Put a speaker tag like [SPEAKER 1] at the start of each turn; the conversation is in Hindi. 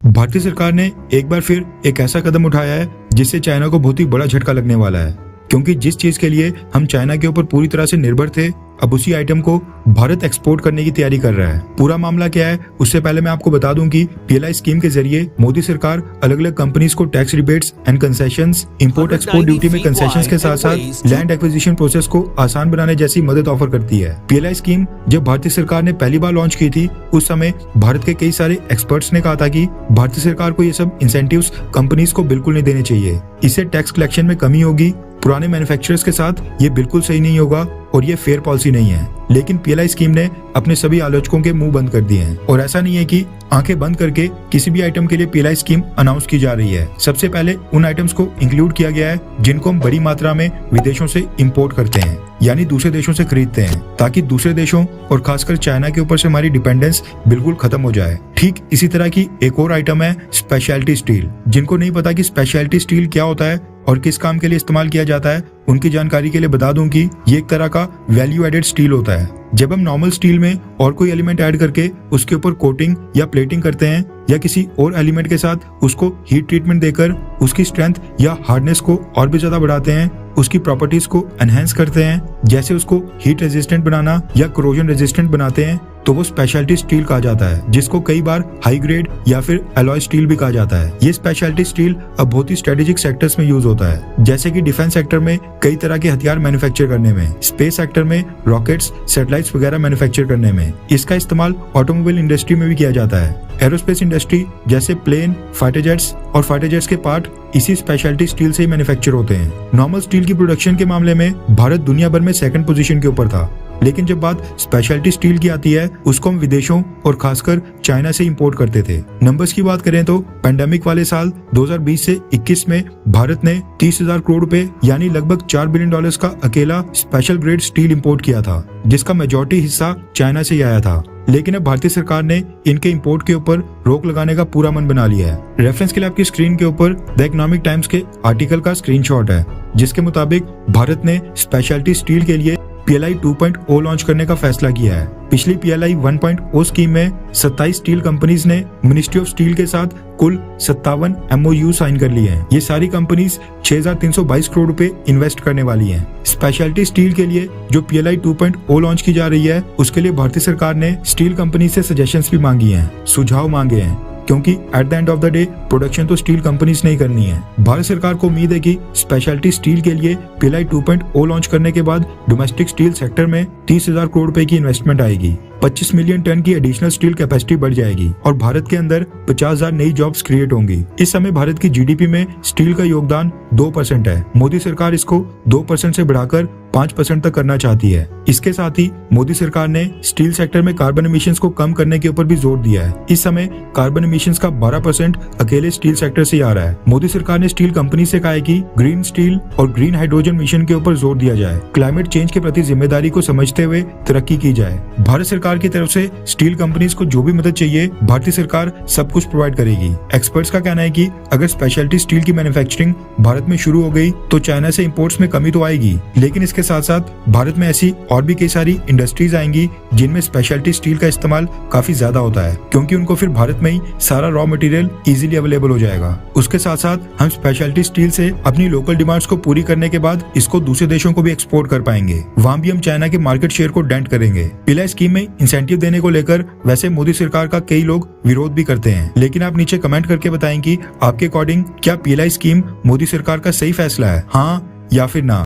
[SPEAKER 1] भारतीय सरकार ने एक बार फिर एक ऐसा कदम उठाया है जिससे चाइना को बहुत ही बड़ा झटका लगने वाला है, क्योंकि जिस चीज के लिए हम चाइना के ऊपर पूरी तरह से निर्भर थे, अब उसी आइटम को भारत एक्सपोर्ट करने की तैयारी कर रहा है। पूरा मामला क्या है उससे पहले मैं आपको बता दूं कि पीएलआई स्कीम के जरिए मोदी सरकार अलग अलग कंपनीज को tax rebates and concessions, import export duty में कंसेशंस के साथ साथ लैंड एक्विजिशन प्रोसेस को आसान बनाने जैसी मदद ऑफर करती है। पीएलआई स्कीम जब भारतीय सरकार ने पहली बार लॉन्च की थी, उस समय भारत के कई सारे एक्सपर्ट्स ने कहा था कि भारतीय सरकार को ये सब इंसेंटिव्स कंपनीज को बिल्कुल नहीं देने चाहिए, इससे टैक्स कलेक्शन में कमी होगी, पुराने मैन्युफैक्चरर्स के साथ ये बिल्कुल सही नहीं होगा और ये फेयर पॉलिसी नहीं है। लेकिन पीएलआई स्कीम ने अपने सभी आलोचकों के मुंह बंद कर दिए हैं और ऐसा नहीं है कि आंखें बंद करके किसी भी आइटम के लिए पीएलआई स्कीम अनाउंस की जा रही है। सबसे पहले उन आइटम्स को इंक्लूड किया गया है जिनको हम बड़ी मात्रा में विदेशों से इंपोर्ट करते हैं, यानी दूसरे देशों से खरीदते हैं, ताकि दूसरे देशों और खासकर चाइना के ऊपर से हमारी डिपेंडेंस बिल्कुल खत्म हो जाए। ठीक इसी तरह की एक और आइटम है स्पेशलिटी स्टील। जिनको नहीं पता कि स्पेशलिटी स्टील क्या होता है और किस काम के लिए इस्तेमाल किया जाता है, उनकी जानकारी के लिए बता दूं कि ये एक तरह का वैल्यू एडेड स्टील होता है। जब हम नॉर्मल स्टील में और कोई एलिमेंट ऐड करके उसके ऊपर कोटिंग या प्लेटिंग करते हैं या किसी और एलिमेंट के साथ उसको हीट ट्रीटमेंट देकर उसकी स्ट्रेंथ या हार्डनेस को और भी ज्यादा बढ़ाते हैं, उसकी प्रॉपर्टीज को एनहेंस करते हैं, जैसे उसको हीट रेजिस्टेंट बनाना या कोरोजन रेजिस्टेंट बनाते हैं, तो वो स्पेशलिटी स्टील कहा जाता है, जिसको कई बार हाई ग्रेड या फिर एलॉय स्टील भी कहा जाता है। ये स्पेशलिटी स्टील अब बहुत ही स्ट्रेटेजिक सेक्टर्स में यूज होता है, जैसे कि डिफेंस सेक्टर में कई तरह के हथियार मैन्युफैक्चर करने में, स्पेस सेक्टर में रॉकेट्स, सैटेलाइट्स वगैरह मैन्युफैक्चर करने में। इसका इस्तेमाल ऑटोमोबाइल इंडस्ट्री में भी किया जाता है। एरोस्पेस इंडस्ट्री जैसे प्लेन, फाइटर जेट्स और फाइटर जेट्स के पार्ट इसी स्पेशलिटी स्टील से ही मैन्युफैक्चर होते हैं। नॉर्मल स्टील की प्रोडक्शन के मामले में भारत दुनिया भर में सेकंड पोजीशन के ऊपर था, लेकिन जब बात स्पेशलिटी स्टील की आती है, उसको हम विदेशों और खासकर चाइना से इंपोर्ट करते थे। नंबर्स की बात करें तो पैंडेमिक वाले साल 2020 से 21 में भारत ने 30,000 करोड़ रुपए यानी लगभग $4 बिलियन का अकेला स्पेशल ग्रेड स्टील इंपोर्ट किया था, जिसका मेजॉरिटी हिस्सा चाइना से ही आया था। लेकिन अब भारतीय सरकार ने इनके इंपोर्ट के ऊपर रोक लगाने का पूरा मन बना लिया है। रेफरेंस के लिए आपकी स्क्रीन के ऊपर द इकोनॉमिक टाइम्स के आर्टिकल का स्क्रीनशॉट है, जिसके मुताबिक भारत ने स्पेशलिटी स्टील के लिए पीएलआई 2.0 लॉन्च करने का फैसला किया है। पिछली पीएलआई 1.0 स्कीम में 27 स्टील कंपनीज ने मिनिस्ट्री ऑफ स्टील के साथ कुल 57 MOU साइन कर लिए हैं। ये सारी कंपनीज 6,322 करोड़ रुपए इन्वेस्ट करने वाली हैं। स्पेशलिटी स्टील के लिए जो पीएलआई 2.0 लॉन्च की जा रही है, उसके लिए भारतीय सरकार ने स्टील कंपनी से सजेशंस भी मांगी हैं, सुझाव मांगे हैं, क्योंकि at the end of the day production तो स्टील कंपनीज नहीं करनी है। भारत सरकार को उम्मीद है कि स्पेशलिटी स्टील के लिए पीएलआई 2.0 लॉन्च करने के बाद डोमेस्टिक स्टील सेक्टर में 30,000 करोड़ रुपए की इन्वेस्टमेंट आएगी, 25 मिलियन टन की एडिशनल स्टील कैपेसिटी बढ़ जाएगी और भारत के अंदर 50,000 नई जॉब्स क्रिएट होंगी। इस समय भारत की जीडीपी में स्टील का योगदान 2% है। मोदी सरकार इसको 2% से बढ़ाकर 5% तक करना चाहती है। इसके साथ ही मोदी सरकार ने स्टील सेक्टर में कार्बन एमिशंस को कम करने के ऊपर भी जोर दिया है। इस समय कार्बन एमिशंस का 12% अकेले स्टील सेक्टर से आ रहा है। मोदी सरकार ने स्टील कंपनी से कहा है कि ग्रीन स्टील और ग्रीन हाइड्रोजन मिशन के ऊपर जोर दिया जाए, क्लाइमेट चेंज के प्रति जिम्मेदारी को समझते हुए तरक्की की जाए। भारत सरकार की तरफ से स्टील कंपनीज को जो भी मदद चाहिए, भारतीय सरकार सब कुछ प्रोवाइड करेगी। एक्सपर्ट्स का कहना है कि अगर स्पेशलिटी स्टील की मैन्युफैक्चरिंग भारत में शुरू हो गई तो चाइना से इंपोर्ट्स में कमी तो आएगी, लेकिन इसके साथ साथ भारत में ऐसी और भी कई सारी इंडस्ट्रीज आएंगी जिनमें स्पेशलिटी स्टील का इस्तेमाल काफी ज्यादा होता है, क्योंकि उनको फिर भारत में ही सारा रॉ मटेरियल इजीली अवेलेबल हो जाएगा। उसके साथ साथ हम स्पेशलिटी स्टील से अपनी लोकल डिमांड्स को पूरी करने के बाद इसको दूसरे देशों को भी एक्सपोर्ट कर पाएंगे। वहां भी हम चाइना के मार्केट शेयर को डेंट करेंगे। पीएलआई स्कीम में इंसेंटिव देने को लेकर वैसे मोदी सरकार का कई लोग विरोध भी करते हैं, लेकिन आप नीचे कमेंट करके बताएं कि आपके अकॉर्डिंग क्या पीएलआई स्कीम मोदी सरकार का सही फैसला है, हाँ या फिर ना।